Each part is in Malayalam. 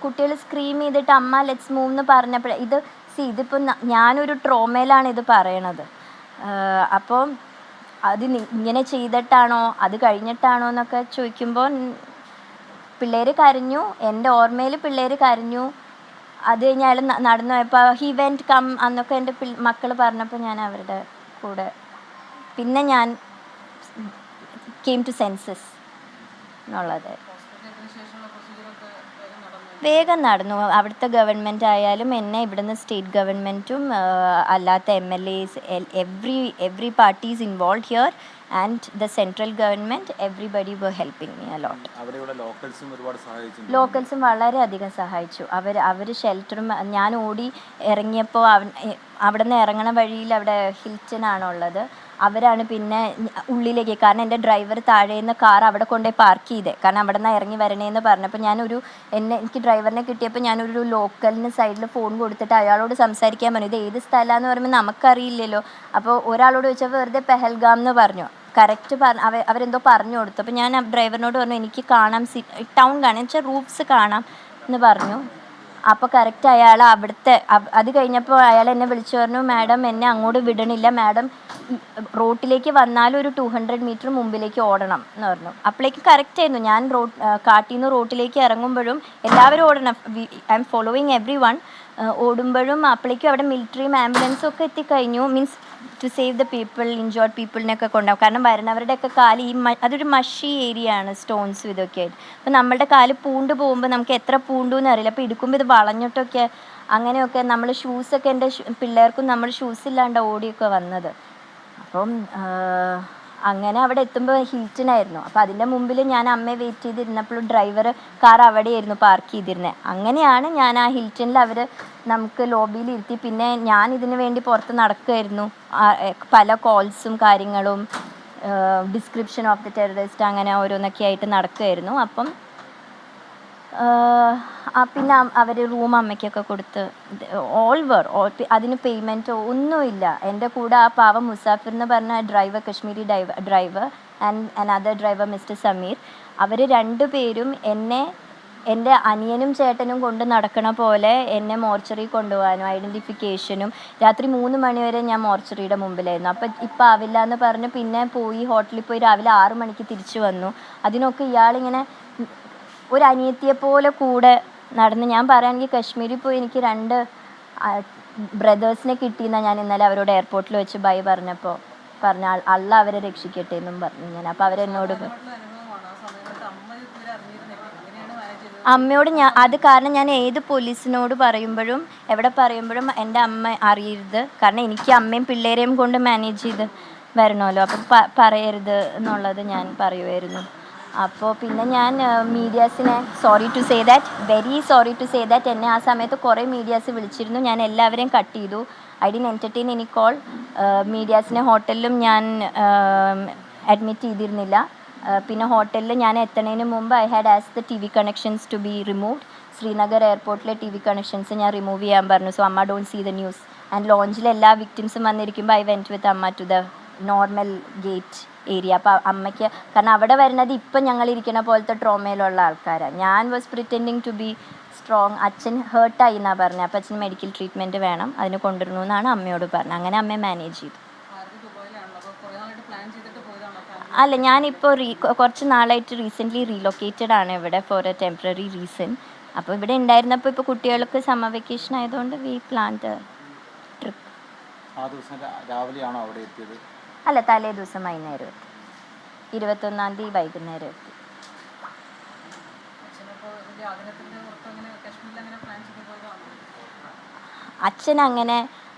കുട്ടികൾ സ്ക്രീം ചെയ്തിട്ട് അമ്മ ലെറ്റ്സ് മൂവ് എന്ന് പറഞ്ഞപ്പോൾ ഇതിപ്പോൾ ഞാനൊരു ട്രോമയിലാണ് ഇത് പറയണത്. അപ്പോൾ അത് ഇങ്ങനെ ചെയ്തിട്ടാണോ അത് കഴിഞ്ഞിട്ടാണോ എന്നൊക്കെ ചോദിക്കുമ്പോൾ പിള്ളേർ കരഞ്ഞു. എൻ്റെ ഓർമ്മയിൽ പിള്ളേർ കരഞ്ഞു. അത് കഴിഞ്ഞ് അയാൾ നടന്നു പോയപ്പോൾ ഹി വെൻറ്റ് കം എന്നൊക്കെ എൻ്റെ മക്കൾ പറഞ്ഞപ്പോൾ ഞാൻ അവരുടെ കൂടെ പിന്നെ ഞാൻ കെയിം ടു സെൻസസ് എന്നുള്ളത്. വേഗം നടന്നു. അവിടുത്തെ ഗവൺമെൻറ് ആയാലും എന്നെ ഇവിടുന്ന് സ്റ്റേറ്റ് ഗവൺമെൻറ്റും അല്ലാത്ത MLAs every parties involve here and the central government everybody were helping me a lot. ലോക്കൽസും വളരെയധികം സഹായിച്ചു. അവർ ഷെൽട്ടറും ഞാൻ ഓടി ഇറങ്ങിയപ്പോൾ അവിടെ നിന്ന് ഇറങ്ങണ വഴിയിൽ അവിടെ ഹിൽട്ടൺ ആണുള്ളത്. അവരാണ് പിന്നെ ഉള്ളിലേക്ക്, കാരണം എൻ്റെ ഡ്രൈവർ താഴേന്ന് കാർ അവിടെ കൊണ്ടുപോയി പാർക്ക് ചെയ്തേ, കാരണം അവിടെ നിന്ന് ഇറങ്ങി വരണേന്ന് പറഞ്ഞപ്പോൾ എനിക്ക് ഡ്രൈവറിനെ കിട്ടിയപ്പോൾ ഞാനൊരു ലോക്കലിന് സൈഡിൽ ഫോൺ കൊടുത്തിട്ട് അയാളോട് സംസാരിക്കാൻ പറഞ്ഞു. ഇത് ഏത് സ്ഥലമാണെന്ന് പറയുമ്പോൾ നമുക്കറിയില്ലല്ലോ. അപ്പോൾ ഒരാളോട് ചോദിച്ചാൽ വെറുതെ പെഹൽഗാം എന്ന് പറഞ്ഞു. കറക്റ്റ് അവരെന്തോ പറഞ്ഞു കൊടുത്തു. അപ്പോൾ ഞാൻ ഡ്രൈവറിനോട് പറഞ്ഞു എനിക്ക് കാണാം, ടൗൺ കാണാം വെച്ചാൽ റൂഫ്സ് കാണാം എന്ന് പറഞ്ഞു. അപ്പോൾ കറക്റ്റ് അയാൾ അത് കഴിഞ്ഞപ്പോൾ അയാൾ എന്നെ വിളിച്ചു പറഞ്ഞു, മാഡം എന്നെ അങ്ങോട്ട് വിടണില്ല, മാഡം റോട്ടിലേക്ക് വന്നാലും ഒരു 200 മീറ്റർ മുമ്പിലേക്ക് ഓടണം എന്ന് പറഞ്ഞു. അപ്പോഴേക്ക് കറക്റ്റായിരുന്നു. ഞാൻ കാട്ടിൽ നിന്ന് റോട്ടിലേക്ക് ഇറങ്ങുമ്പോഴും എല്ലാവരും ഓടണം, I am following everyone. ഓടുമ്പോഴും അപ്പോഴേക്കും അവിടെ മിലിറ്ററിയും ആംബുലൻസും ഒക്കെ എത്തിക്കഴിഞ്ഞു. Means to save the people, injured പീപ്പിളിനെയൊക്കെ കൊണ്ടുപോകും. കാരണം വരുന്നവരുടെയൊക്കെ കാല് അതൊരു മഷി ഏരിയ ആണ്, സ്റ്റോൺസ് ഇതൊക്കെ ആയിട്ട്. അപ്പോൾ നമ്മളുടെ കാല് പൂണ്ട് പോകുമ്പോൾ നമുക്ക് എത്ര പൂണ്ടു എന്ന് അറിയില്ല. അപ്പോൾ എടുക്കുമ്പോൾ ഇത് വളഞ്ഞിട്ടൊക്കെ അങ്ങനെയൊക്കെ നമ്മൾ ഷൂസൊക്കെ എൻ്റെ പിള്ളേർക്കും നമ്മൾ ഷൂസ് ഇല്ലാണ്ട് ഓടിയൊക്കെ വന്നത്. അപ്പം അങ്ങനെ അവിടെ എത്തുമ്പോൾ ഹിൽട്ടൺ ആയിരുന്നു. അപ്പോൾ അതിൻ്റെ മുമ്പിൽ ഞാൻ അമ്മയെ വെയിറ്റ് ചെയ്തിരുന്നപ്പോൾ ഡ്രൈവർ കാർ അവിടെയായിരുന്നു പാർക്ക് ചെയ്തിരുന്നത്. അങ്ങനെയാണ് ഞാൻ ആ ഹിൽട്ടണിൽ നമുക്ക് ലോബിയിൽ ഇരുത്തി. പിന്നെ ഞാൻ ഇതിന് വേണ്ടി പുറത്ത് നടക്കുമായിരുന്നു. പല കോൾസും കാര്യങ്ങളും ഡിസ്ക്രിപ്ഷൻ ഓഫ് ദി ടെററിസ്റ്റ് അങ്ങനെ ഓരോന്നൊക്കെ ആയിട്ട് നടക്കുമായിരുന്നു. അപ്പം പിന്നെ അവർ റൂം അമ്മയ്ക്കൊക്കെ കൊടുത്ത് അതിന് പേയ്മെൻറ്റോ ഒന്നുമില്ല. എൻ്റെ കൂടെ ആ പാവം മുസാഫിർ എന്ന് പറഞ്ഞ driver, Kashmiri driver and another driver mister Sameer, അവർ രണ്ടുപേരും എൻ്റെ അനിയനും ചേട്ടനും കൊണ്ട് നടക്കണ പോലെ എന്നെ മോർച്ചറി കൊണ്ടുപോകാനും ഐഡൻറ്റിഫിക്കേഷനും രാത്രി 3 മണി വരെ ഞാൻ മോർച്ചറിയുടെ മുമ്പിലായിരുന്നു. അപ്പം ഇപ്പം ആവില്ല എന്ന് പറഞ്ഞ് പിന്നെ ഹോട്ടലിൽ പോയി രാവിലെ 6 മണിക്ക് തിരിച്ചു വന്നു. അതിനൊക്കെ ഇയാളിങ്ങനെ ഒരു അനിയത്തിയെപ്പോലെ കൂടെ നടന്ന്. ഞാൻ പറയുകയാണെങ്കിൽ കശ്മീരിൽ പോയി എനിക്ക് 2 ബ്രദേഴ്സിനെ കിട്ടിയെന്നാണ് ഞാൻ ഇന്നലെ അവരോട് എയർപോർട്ടിൽ വെച്ച് ബൈ പറഞ്ഞപ്പോൾ പറഞ്ഞ അള്ള അവരെ രക്ഷിക്കട്ടെ എന്നും പറഞ്ഞു ഞാൻ. അപ്പോൾ അവരെന്നോട് അമ്മയോട് അത് കാരണം ഞാൻ ഏത് പോലീസിനോട് പറയുമ്പോഴും എവിടെ പറയുമ്പോഴും എൻ്റെ അമ്മ അറിയരുത്, കാരണം എനിക്ക് അമ്മയും പിള്ളേരെയും കൊണ്ട് മാനേജ് ചെയ്ത് വരണമല്ലോ, അപ്പം പറയരുത് എന്നുള്ളത് ഞാൻ പറയുമായിരുന്നു. അപ്പോൾ പിന്നെ ഞാൻ മീഡിയാസിനെ very sorry to say that എന്നെ ആ സമയത്ത് കുറേ മീഡിയാസ് വിളിച്ചിരുന്നു. ഞാൻ എല്ലാവരെയും കട്ട് ചെയ്തു. I didn't entertain any call. മീഡിയാസിനെ ഹോട്ടലിലും ഞാൻ അഡ്മിറ്റ് ചെയ്തിരുന്നില്ല. പിന്നെ ഹോട്ടലിൽ ഞാൻ എത്തുന്നതിന് മുമ്പ് I had asked the TV connections to be removed. Srinagar എയർപോർട്ടിലെ TV കണക്ഷൻസ് ഞാൻ റിമൂവ് ചെയ്യാൻ പറഞ്ഞു. സോ അമ്മ don't see the news. And ലോഞ്ചിൽ എല്ലാ വിക്ടിംസും വന്നിരിക്കുമ്പോൾ ഐ വെൻറ്റ് വിത്ത് അമ്മ to the normal gate area. അപ്പോൾ അമ്മയ്ക്ക്, കാരണം അവിടെ വരുന്നത് ഇപ്പം ഞങ്ങളിരിക്കുന്ന പോലത്തെ ട്രോമയിലുള്ള ആൾക്കാരാണ്. ഞാൻ was pretending to be strong. അച്ഛൻ ഹേർട്ടായി എന്നാണ് പറഞ്ഞത്. അപ്പോൾ അച്ഛൻ മെഡിക്കൽ ട്രീറ്റ്മെൻറ്റ് വേണം, അതിന് കൊണ്ടുവരണമെന്നാണ് അമ്മയോട് പറഞ്ഞത്. അങ്ങനെ അമ്മയെ മാനേജ് ചെയ്തു. അല്ല, ഞാനിപ്പോൾ കുറച്ച് നാളായിട്ട് റീസെൻ്റ്ലി റീലൊക്കേറ്റഡ് ആണ് ഇവിടെ ഫോർ എ ടെമ്പററി റീസൺ. അപ്പോൾ ഇവിടെ ഉണ്ടായിരുന്നപ്പോൾ ഇപ്പോൾ കുട്ടികൾക്ക് സമ്മർ വെക്കേഷൻ ആയതുകൊണ്ട് വി പ്ലാൻഡ് ട്രിപ്പ്. അല്ല, തലേ ദിവസം വൈകുന്നേരം എത്തി. 21-ാം തീയതി വൈകുന്നേരം എത്തി.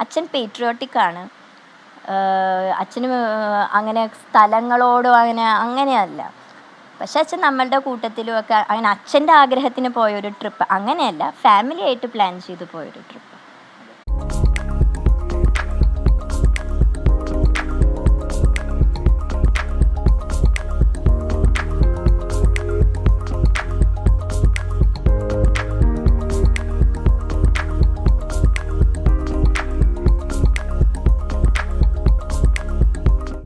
അച്ഛൻ പേട്രിയോട്ടിക് ആണ്. അച്ഛന് അങ്ങനെ സ്ഥലങ്ങളോടും അങ്ങനെയല്ല. പക്ഷെ അച്ഛൻ നമ്മളുടെ കൂട്ടത്തിലും ഒക്കെ അങ്ങനെ അച്ഛൻ്റെ ആഗ്രഹത്തിന് പോയൊരു ട്രിപ്പ്, അങ്ങനെയല്ല, ഫാമിലി ആയിട്ട് പ്ലാൻ ചെയ്ത് പോയൊരു ട്രിപ്പ്.